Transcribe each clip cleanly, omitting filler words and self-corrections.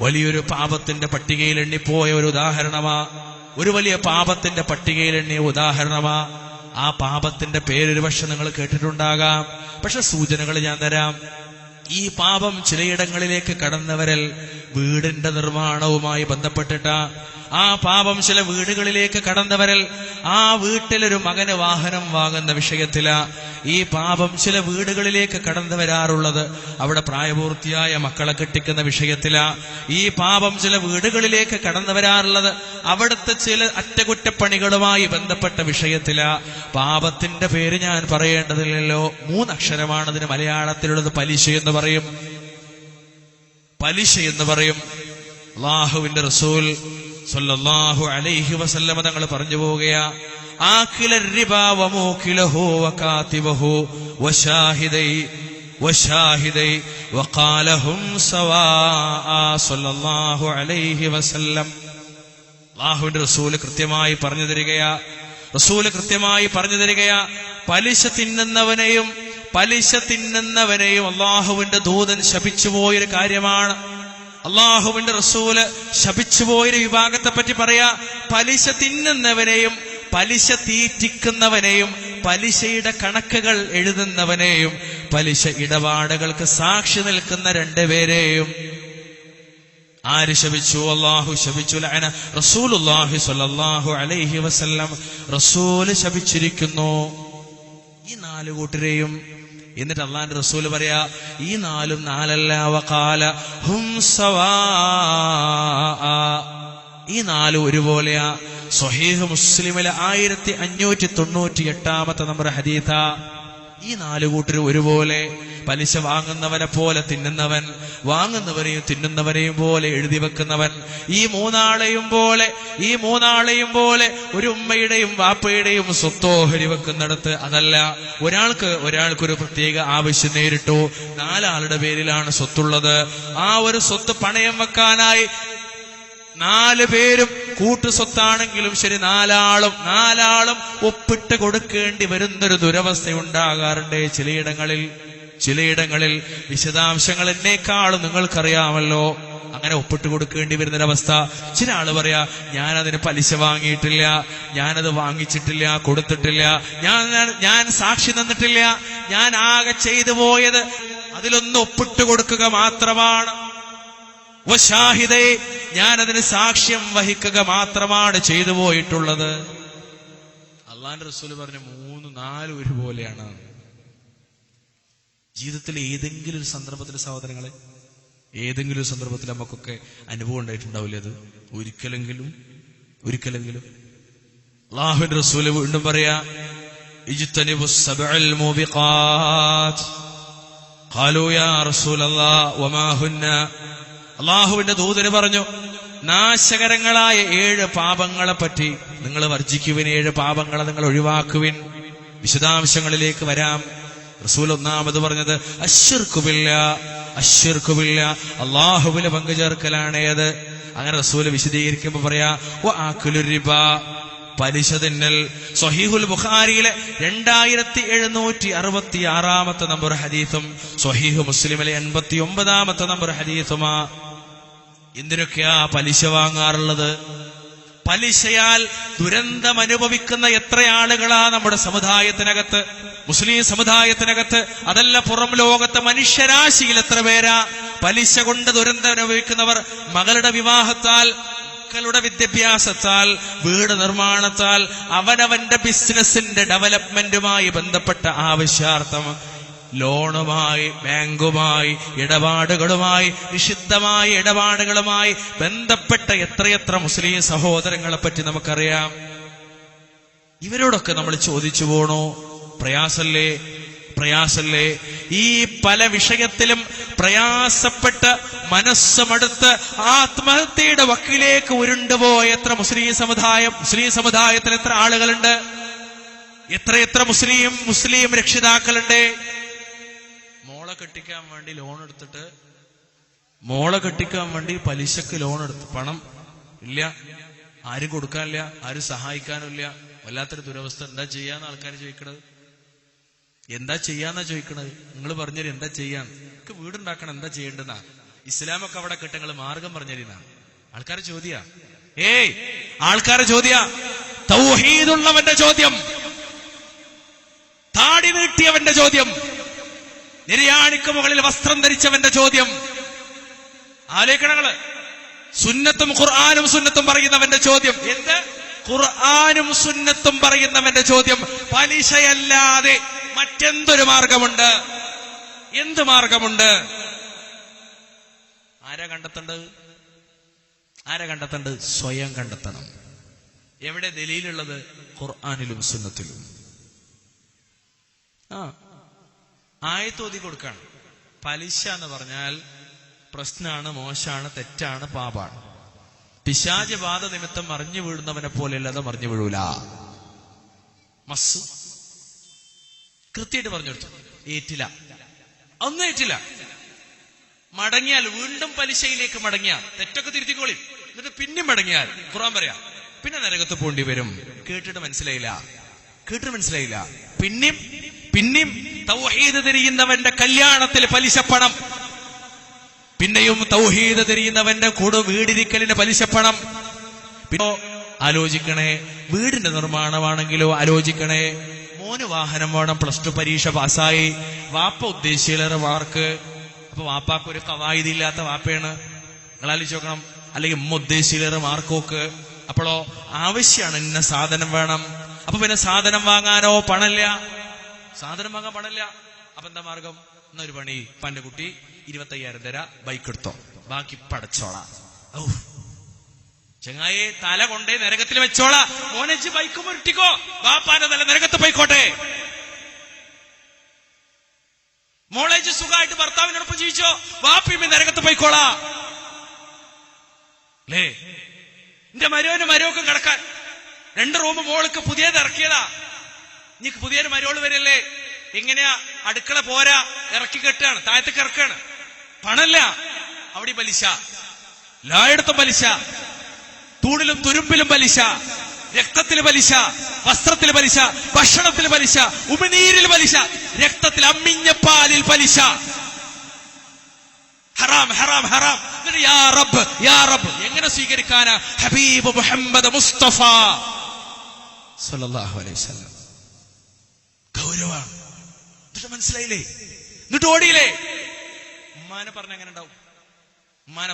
വലിയൊരു പാപത്തിന്റെ പട്ടികയിൽ എണ്ണിപ്പോയ ഒരു ഉദാഹരണമാ, ഒരു വലിയ പാപത്തിന്റെ പട്ടികയിൽ എണ്ണിയ ഉദാഹരണമാ. ആ പാപത്തിന്റെ പേരൊരു പക്ഷെ നിങ്ങൾ കേട്ടിട്ടുണ്ടാകാം. പക്ഷെ സൂചനകൾ ഞാൻ തരാം. ഈ പാപം ചിലയിടങ്ങളിലേക്ക് കടന്നവരൽ വീടിന്റെ നിർമ്മാണവുമായി ബന്ധപ്പെട്ടിട്ടാ. ആ പാപം ചില വീടുകളിലേക്ക് കടന്നവരൽ ആ വീട്ടിലൊരു മകന് വാഹനം വാങ്ങുന്ന വിഷയത്തിലാ. ഈ പാപം ചില വീടുകളിലേക്ക് കടന്നു വരാറുള്ളത് അവിടെ പ്രായപൂർത്തിയായ മക്കളെ കെട്ടിക്കുന്ന വിഷയത്തിലാ. ഈ പാപം ചില വീടുകളിലേക്ക് കടന്നു വരാറുള്ളത് അവിടുത്തെ ചില അറ്റകുറ്റപ്പണികളുമായി ബന്ധപ്പെട്ട വിഷയത്തിലാ. പാപത്തിന്റെ പേര് ഞാൻ പറയേണ്ടതില്ലല്ലോ. 3 അക്ഷരമാണതിന് മലയാളത്തിലുള്ളത്. പലിശ എന്ന് പറയും. പലിശ എന്ന് പറയും. അല്ലാഹുവിന്റെ റസൂൽ സല്ലല്ലാഹു അലൈഹി വസല്ലമ തങ്ങൾ പറഞ്ഞു പോവുകയാ, ആഖില റിബാ വമൂഖിലഹു വകാതിബഹു വശാഹിദൈ വഖാലഹും സവാഅ സല്ലല്ലാഹു അലൈഹി വസല്ലം. അല്ലാഹുവിന്റെ റസൂൽ കൃത്യമായി പറഞ്ഞു തരികയാ, പലിശ തിന്നുന്നവനെയും അല്ലാഹുവിന്റെ ദൂതൻ ശപിച്ചുപോയൊരു കാര്യമാണ്. അല്ലാഹുവിന്റെ റസൂല് ശപിച്ചുപോയൊരു വിഭാഗത്തെ പറ്റി പറയാ, പലിശ തിന്നുന്നവനെയും പലിശ തീറ്റിക്കുന്നവനെയും പലിശയുടെ കണക്കുകൾ എഴുതുന്നവനെയും പലിശ ഇടപാടുകൾക്ക് സാക്ഷി നിൽക്കുന്ന 2 പേരെയും ആര് ശപിച്ചു? അല്ലാഹു ശപിച്ചു. ലഅന റസൂലുള്ളാഹി സ്വല്ലല്ലാഹു അലൈഹി വസല്ലം. റസൂല് ശപിച്ചിരിക്കുന്നു ഈ 4 കൂട്ടരെയും. എന്നിട്ട് അല്ലാഹുവിന്റെ റസൂല് പറയാ, ഈ 4ഉം 4അല്ല, വഖാല ഹും സവാഅ. ഈ 4 ഒരുപോലെയാ. സ്വഹീഹ് മുസ്ലിമിലെ 1598 നമ്പർ ഹദീഥാ. ഈ 4 കൂട്ടരും ഒരുപോലെ. പലിശ വാങ്ങുന്നവനെ പോലെ തിന്നുന്നവൻ, വാങ്ങുന്നവരെയും തിന്നുന്നവരെയും പോലെ എഴുതി വെക്കുന്നവൻ. ഈ മൂന്നാളെയും പോലെ ഒരു ഉമ്മയുടെയും വാപ്പയുടെയും സ്വത്തോ ഹരിവെക്കുന്നിടത്ത് അതല്ല. ഒരാൾക്കൊരു പ്രത്യേക ആവശ്യം നേരിട്ടു. 4 ആളുടെ പേരിലാണ് സ്വത്തുള്ളത്. ആ ഒരു സ്വത്ത് പണയം വെക്കാനായി 4 പേരും കൂട്ടു സ്വത്താണെങ്കിലും ശരി 4 ആളും ഒപ്പിട്ട് കൊടുക്കേണ്ടി വരുന്നൊരു ദുരവസ്ഥ ഉണ്ടാകാറുണ്ട് ചിലയിടങ്ങളിൽ. വിശദാംശങ്ങൾ എന്നേക്കാളും നിങ്ങൾക്കറിയാമല്ലോ. അങ്ങനെ ഒപ്പിട്ട് കൊടുക്കേണ്ടി വരുന്നൊരവസ്ഥ. ചില ആള് പറയാ, ഞാനതിന് പലിശ വാങ്ങിയിട്ടില്ല, ഞാനത് വാങ്ങിച്ചിട്ടില്ല, കൊടുത്തിട്ടില്ല, ഞാൻ സാക്ഷി നിന്നിട്ടില്ല, ഞാൻ ആകെ ചെയ്തു പോയത് അതിലൊന്ന് ഒപ്പിട്ട് കൊടുക്കുക മാത്രമാണ്. വശാഹിദൈ, ഞാനതിന് സാക്ഷ്യം വഹിക്കുക മാത്രമാണ് ചെയ്തു പോയിട്ടുള്ളത്. അല്ലാഹുവിന്റെ റസൂൽ പറഞ്ഞു 3, 4 ഒരുപോലെയാണ്. ജീവിതത്തിൽ ഏതെങ്കിലും ഒരു സന്ദർഭത്തിൽ സഹോദരങ്ങളെ, ഏതെങ്കിലും ഒരു സന്ദർഭത്തിൽ നമുക്കൊക്കെ അനുഭവം ഉണ്ടായിട്ടുണ്ടാവില്ലേ? അത് ഒരിക്കലെങ്കിലും അല്ലാഹുവിന്റെ റസൂൽ വീണ്ടും പറയാ, ഇജ്തനിബുസ് സബ്അൽ മൂബിഖാത്ത്. ഖാലൂ യാ റസൂലല്ലാഹ് വമാ ഹുന്ന. അല്ലാഹുവിന്റെ ദൂതന് പറഞ്ഞു, നാശകരങ്ങളായ 7 പാപങ്ങളെ പറ്റി നിങ്ങൾ വർജിക്കുവിൻ, 7 പാപങ്ങളെ നിങ്ങൾ ഒഴിവാക്കുവിൻ. വിശദാംശങ്ങളിലേക്ക് വരാം. റസൂൽ ഒന്നാമത് പറഞ്ഞത് അശ്ശിർക്കു ബില്ലാഹ്, അല്ലാഹുവിൽ പങ്കു ചേർക്കലാണ് അത്. അങ്ങനെ റസൂൽ വിശദീകരിക്കുമ്പോ പറയാ, വആകുലു റിബാ, പലിശ തിന്നൽ. സ്വഹീഹുൽ ബുഖാരിയിലെ 2766 നമ്പർ ഹദീസും സ്വഹീഹ് മുസ്ലിമിലെ 89 നമ്പർ ഹദീസുമാ. എന്തിനൊക്കെയാ പലിശ വാങ്ങാറുള്ളത്? പലിശയാൽ ദുരന്തം അനുഭവിക്കുന്ന എത്ര ആളുകളാ നമ്മുടെ സമുദായത്തിനകത്ത്, മുസ്ലിം സമുദായത്തിനകത്ത്, അതല്ല പുറം ലോകത്തെ മനുഷ്യരാശിയിൽ എത്ര പേരാ പലിശ കൊണ്ട് ദുരന്തം അനുഭവിക്കുന്നവർ? മകളുടെ വിവാഹത്താൽ, മക്കളുടെ വിദ്യാഭ്യാസത്താൽ, വീട് നിർമ്മാണത്താൽ, അവനവന്റെ ബിസിനസിന്റെ ഡെവലപ്മെന്റുമായി ബന്ധപ്പെട്ട ആവശ്യാർത്ഥം ലോണുമായി, ബാങ്കുമായി, ഇടപാടുകളുമായി, നിഷിദ്ധമായ ഇടപാടുകളുമായി ബന്ധപ്പെട്ട എത്രയെത്ര മുസ്ലിം സഹോദരങ്ങളെ പറ്റി നമുക്കറിയാം. ഇവരോടൊക്കെ നമ്മൾ ചോദിച്ചു പോണോ? പ്രയാസല്ലേ? ഈ പല വിഷയത്തിലും പ്രയാസപ്പെട്ട് മനസ്സുമടുത്ത് ആത്മഹത്യയുടെ വക്കിലേക്ക് ഉരുണ്ടുപോയ എത്ര മുസ്ലിം സമുദായത്തിൽ എത്ര ആളുകളുണ്ട്? എത്ര മുസ്ലിം രക്ഷിതാക്കളുണ്ട്? മോളെ കെട്ടിക്കാൻ വേണ്ടി ലോൺ എടുത്തിട്ട്, മോളെ കെട്ടിക്കാൻ വേണ്ടി പലിശക്ക് ലോൺ എടുത്ത്, പണം ഇല്ല, ആരും കൊടുക്കാനില്ല, ആരും സഹായിക്കാനില്ല. വല്ലാത്തൊരു ദുരവസ്ഥ. എന്താ ചെയ്യാന്ന് ആൾക്കാർ ചോദിക്കണത്? എന്താ ചെയ്യാന്നാ ചോദിക്കണത്? നിങ്ങൾ പറഞ്ഞൊരു എന്താ ചെയ്യാൻ? എനിക്ക് വീടുണ്ടാക്കണം, എന്താ ചെയ്യേണ്ടെന്നാ? ഇസ്ലാമൊക്കെ അവിടെ കിട്ടങ്ങൾ മാർഗം പറഞ്ഞിരുന്നാണ് ആൾക്കാരെ ചോദ്യ. ആൾക്കാരെ ചോദ്യ, തൗഹീദുള്ളവന്റെ ചോദ്യം, താടി നീട്ടിയവന്റെ ചോദ്യം, നിര്യാണിക്ക് മുകളിൽ വസ്ത്രം ധരിച്ചവന്റെ ചോദ്യം. ആലോചിക്കണങ്ങള്. സുന്നത്തും ഖുർആനും സുന്നത്തും പറയുന്നവന്റെ ചോദ്യം. എന്ത്? ഖുർആനും സുന്നത്തും പറയുന്നവന്റെ ചോദ്യം. പലിശയല്ലാതെ മറ്റെന്തൊരു മാർഗമുണ്ട്? എന്ത് മാർഗമുണ്ട്? ആരാ കണ്ടെത്തേണ്ടത്? ആരാ കണ്ടെത്തേണ്ടത്? സ്വയം കണ്ടെത്തണം. എവിടെ ദലീലുള്ളത്? ഖുർആനിലും സുന്നത്തിലും. ആയത്ത് ഓതി കൊടുക്കാണ്. പലിശ എന്ന് പറഞ്ഞാൽ പ്രശ്നമാണ്, മോശമാണ്, തെറ്റാണ്, പാപാണ്. പിശാച് ബാധ നിമിത്തം മറിഞ്ഞു വീഴുന്നവനെ പോലെ അല്ലാതെ മറിഞ്ഞു വീഴൂല. മസ് കൃത്യമായിട്ട് പറഞ്ഞു കൊടുത്തു. ഏറ്റില്ല, ഒന്നും ഏറ്റില്ല. മടങ്ങിയാൽ വീണ്ടും പലിശയിലേക്ക് മടങ്ങിയാൽ, തെറ്റൊക്കെ തിരുത്തിക്കോളി, എന്നിട്ട് പിന്നെയും മടങ്ങിയാൽ ഖുർആൻ പറയാ പിന്നെ നരകത്ത് പോണ്ടി വരും. കേട്ടിട്ട് മനസ്സിലായില്ല. പിന്നെയും തൗഹീദ് തിരിയുന്നവന്റെ കല്യാണത്തിൽ പലിശപ്പണം, പിന്നെയും തൗഹീദ് തിരിയുന്നവന്റെ കൂടെ വീടിരിക്കലിന് പലിശപ്പണം. പിന്നെ ആലോചിക്കണേ, വീടിന്റെ നിർമ്മാണമാണെങ്കിലോ ആലോചിക്കണേ. മോന് വാഹനം വേണം, +2 പരീക്ഷ പാസ്സായി, വാപ്പ ഉദ്ദേശിച്ചിലേറെ മാർക്ക്. അപ്പൊ വാപ്പാക്കൊരു കവായിദില്ലാത്ത വാപ്പയാണ്. നിങ്ങൾ ആലോചിച്ച് നോക്കണം. അല്ലെങ്കിൽ ഉമ്മ ഉദ്ദേശിച്ചിലേറെ മാർക്കോക്ക്. അപ്പോഴോ ആവശ്യമാണ്, ഇന്ന സാധനം വേണം. അപ്പൊ പിന്നെ സാധനം വാങ്ങാനോ പണമില്ല, സാധനം വാങ്ങാൻ പണമില്ല. അപ്പൊ എന്താ മാർഗം? എന്നൊരു പണി, പന്റെ കുട്ടി 25,000 തരാ, ബൈക്ക് എടുത്തോ, ബാക്കി പടച്ചോളാ. ചങ്ങായെ, തല കൊണ്ടേ നരകത്തിൽ വെച്ചോളാ. മോനച്ച് ബൈക്ക് മുരട്ടിക്കോ, ബാപ്പാന്റെ തല നരകത്ത് പോയിക്കോട്ടെ. മോളേജ് സുഖമായിട്ട് ഭർത്താവിനോടൊപ്പം ജീവിച്ചോ, ബാപ്പിയും നരകത്ത് പോയിക്കോളാ. അല്ലേ? എന്റെ മരോക്കും കിടക്കാൻ 2 റൂം മോൾക്ക് പുതിയത് ഇറക്കിയതാ. ഇനി പുതിയൊരു മരോള് വരല്ലേ, എങ്ങനെയാ? അടുക്കള പോരാ, ഇറക്കി കെട്ടാണ്, താഴത്തേക്ക് ഇറക്കാണ്. പണല്ല, അവിടെ പലിശ, എല്ലായിടത്തും പലിശ. തൂണിലും തുരുമ്പിലും പലിശ, രക്തത്തിൽ പലിശ, വസ്ത്രത്തിൽ പലിശ, ഭക്ഷണത്തിൽ പലിശ, ഉമിനീരിൽ പലിശ, രക്തത്തിൽ അമ്മിഞ്ഞ പാലിൽ പലിശ. ഹറാം ഹറാം ഹറാം. യാ റബ്ബ് യാ റബ്ബ് എങ്ങനെ സ്വീകരിക്കാനാ? ഹബീബ് മുഹമ്മദ് മുസ്തഫ സല്ലല്ലാഹു അലൈഹി വസല്ലം. ഗൗരവാണ്. എന്നിട്ട് മനസ്സിലായില്ലേ? എന്നിട്ട് ഓടിയില്ലേ? ഉമ്മാനെ പറഞ്ഞ എങ്ങനെ ഉണ്ടാവും? ഉമ്മാനെ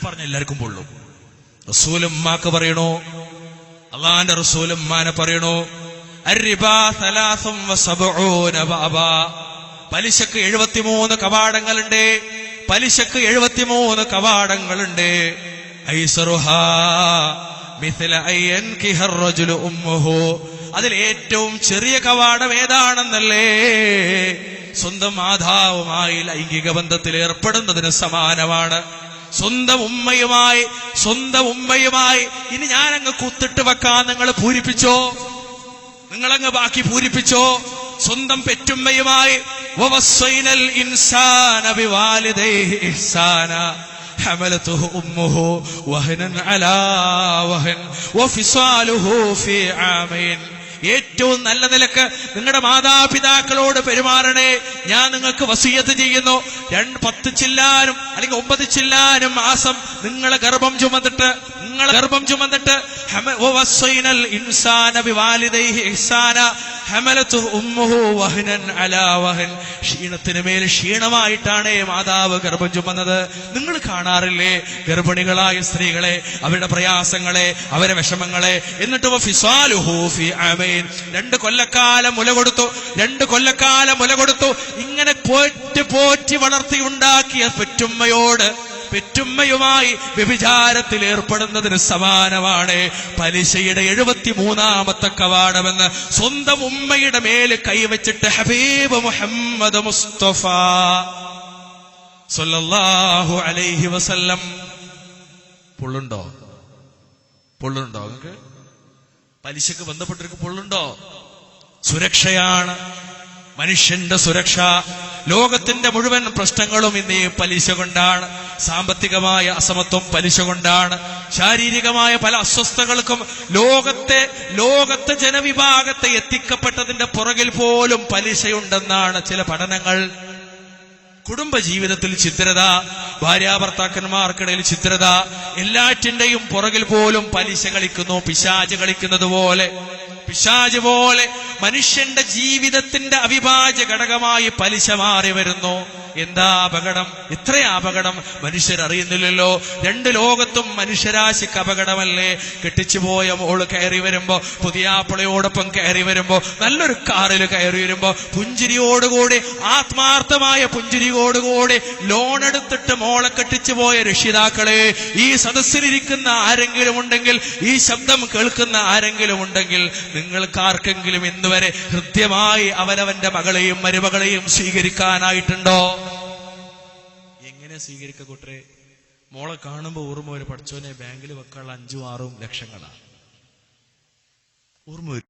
പറഞ്ഞ എല്ലാവർക്കും പൊള്ളും. റസൂലും ഉമ്മാക്ക് പറയണോ, അള്ളാന്റെ റസൂലും ഉമ്മാനെ പറയണോ, അർരിബാ 73 ബാബാ. പലിശക്ക് 73 കവാടങ്ങളുണ്ട്. പലിശക്ക് 73 കവാടങ്ങളുണ്ട്. ഐസറുഹാ മിഥല അയ്യൻകിഹ റജുലു ഉമ്മുഹു. അതിൽ ഏറ്റവും ചെറിയ കവാടം ഏതാണെന്നല്ലേ? സ്വന്തം മാതാവുമായി ലൈംഗിക ബന്ധത്തിൽ ഏർപ്പെടുന്നതിന് സമാനമാണ്. സ്വന്തം ഉമ്മയുമായി ഇനി ഞാനങ്ങ് കുത്തിട്ട് വെക്കാൻ നിങ്ങൾ പൂരിപ്പിച്ചോ, നിങ്ങളങ്ങ് ബാക്കി പൂരിപ്പിച്ചോ. സ്വന്തം പെറ്റുമ്മയുമായി വവസ്സൈനൽ ഇൻസാന ബിവാലിദൈഹി ഇഹ്സാന ഹമലതുഹു ഉമ്മുഹു വഹനൻ അലാ വഹൻ വഫിസാലുഹു ഫീ ആമൈൻ. ഏറ്റവും നല്ല നിലക്ക് നിങ്ങളുടെ മാതാപിതാക്കളോട് പെരുമാറണേ. ഞാൻ നിങ്ങൾക്ക് വസിയത്ത് ചെയ്യുന്നു. 10 ചില്ലാനും അല്ലെങ്കിൽ 9 ചില്ലാനും മാസം നിങ്ങളെ ഗർഭം ചുമന്നിട്ട് വവസ്സൈനൽ ഇൻസാന ബിവാലിദൈഹി ഇഹ്സാന ഹമലതുഹു ഉമ്മുഹു വഹനൻ അലാ വഹൻ. ക്ഷീണത്തിന് മേൽ ക്ഷീണമായിട്ടാണ് മാതാവ് ഗർഭം ചുമന്നത്. നിങ്ങൾ കാണാറില്ലേ ഗർഭിണികളായ സ്ത്രീകളെ, അവരുടെ പ്രയാസങ്ങളെ, അവരുടെ വിഷമങ്ങളെ? എന്നിട്ട് വഫിസാലുഹു ഫീ ആമൈൻ. 2 കൊല്ലക്കാലം മുല കൊടുത്തു. ഇങ്ങനെ പോറ്റി വളർത്തി ഉണ്ടാക്കിയ പെറ്റുമ്മയുമായി വ്യഭിചാരത്തിൽ ഏർപ്പെടുന്നതിന് സമാനമാണ് പലിശയുടെ 73ാമത്തെ കവാടമെന്ന് സ്വന്തം ഉമ്മയുടെ മേല് കൈവച്ചിട്ട് ഹബീബ് മുഹമ്മദ് മുസ്തഫ സല്ലല്ലാഹു അലൈഹി വസല്ലം. പൊള്ളുണ്ടോ നിങ്ങൾക്ക്? പലിശക്ക് ബന്ധപ്പെട്ടവർക്ക് പൊള്ളുണ്ടോ? സുരക്ഷയാണ് മനുഷ്യന്റെ സുരക്ഷ. ലോകത്തിന്റെ മുഴുവൻ പ്രശ്നങ്ങളും ഇന്ന് പലിശ കൊണ്ടാണ്. സാമ്പത്തികമായ അസമത്വം പലിശ കൊണ്ടാണ്. ശാരീരികമായ പല അസ്വസ്ഥതകൾക്കും ലോകത്തെ ജനവിഭാഗത്തെ എത്തിക്കപ്പെട്ടതിന്റെ പുറകിൽ പോലും പലിശയുണ്ടെന്നാണ് ചില പഠനങ്ങൾ. കുടുംബ ജീവിതത്തിൽ ഛിദ്രത, ഭാര്യാഭർത്താക്കന്മാർക്കിടയിൽ ഛിദ്രത, എല്ലാറ്റിന്റെയും പുറകിൽ പോലും പലിശ കളിക്കുന്നു, പിശാച് കളിക്കുന്നത് പോലെ. പിശാച് പോലെ മനുഷ്യന്റെ ജീവിതത്തിന്റെ അവിഭാജ്യ ഘടകമായി പലിശ മാറി വരുന്നു. എന്താ അപകടം? ഇത്ര അപകടം മനുഷ്യരറിയുന്നില്ലല്ലോ. രണ്ട് ലോകത്തും മനുഷ്യരാശിക്ക് അപകടമല്ലേ? കെട്ടിച്ചുപോയ മോള് കയറി വരുമ്പോ, പുതിയാപ്പിളയോടൊപ്പം കയറി വരുമ്പോ, നല്ലൊരു കാറിൽ കയറി വരുമ്പോ, പുഞ്ചിരിയോടുകൂടി, ആത്മാർത്ഥമായ പുഞ്ചിരിയോടുകൂടി ലോൺ എടുത്തിട്ട് മോളെ കെട്ടിച്ചുപോയ രക്ഷിതാക്കളെ, ഈ സദസ്സിലിരിക്കുന്ന ആരെങ്കിലും ഉണ്ടെങ്കിൽ, ഈ ശബ്ദം കേൾക്കുന്ന ആരെങ്കിലും ഉണ്ടെങ്കിൽ, നിങ്ങൾക്കാർക്കെങ്കിലും ഇന്നുവരെ ഹൃദ്യമായി അവനവന്റെ മകളെയും മരുമകളെയും സ്വീകരിക്കാനായിട്ടുണ്ടോ? എങ്ങനെ സ്വീകരിക്ക കൂട്ടരെ? മോളെ കാണുമ്പോ ഓർമ്മ വരും, പഠിച്ചോനെ ബാങ്കിൽ വെക്കാനുള്ള 5-6 ലക്ഷങ്ങളാണ് ഓർമ്മ വരും.